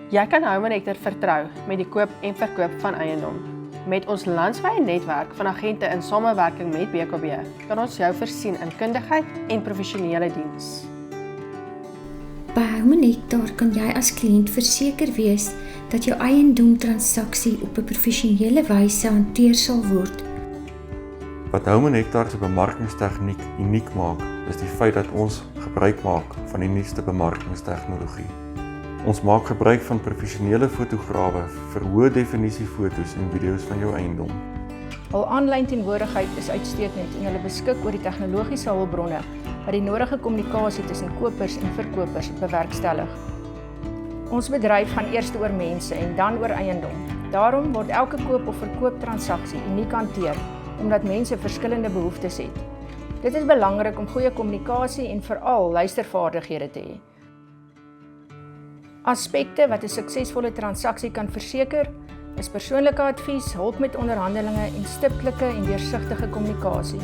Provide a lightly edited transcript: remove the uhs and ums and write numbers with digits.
Jy kan Home Nectar vertrou met die koop en verkoop van eiendom. Met ons landwyse netwerk van agente in samewerking met BKB kan ons jou voorsien in kundigheid en professionele diens. By Home Nectar kan jy as kliënt verseker wees dat jou eiendomtransaksie op 'n professionele wyse hanteer sal word. Wat Home Nectar se bemarkingstegniek uniek maak, is die feit dat ons gebruik maak van die nuutste bemarkingstegnologie. Ons maak gebruik van professionele fotograwe vir hoë definisie foto's en video's van jou eiendom. Hul aanlyn teenwoordigheid is uitstekend en hulle beskik oor die tegnologiese hulpbronne wat die nodige kommunikasie tussen kopers en verkopers bewerkstellig. Ons bedryf gaan eers oor mense en dan oor eiendom. Daarom word elke koop of verkooptransaksie uniek hanteer, omdat mense verskillende behoeftes het. Dit is belangrik om goeie kommunikasie en veral luistervaardighede te hê. Aspekte wat 'n suksesvolle transaksie kan verseker, is persoonlike advies, hulp met onderhandelinge en stiptelike en deursigtige kommunikasie.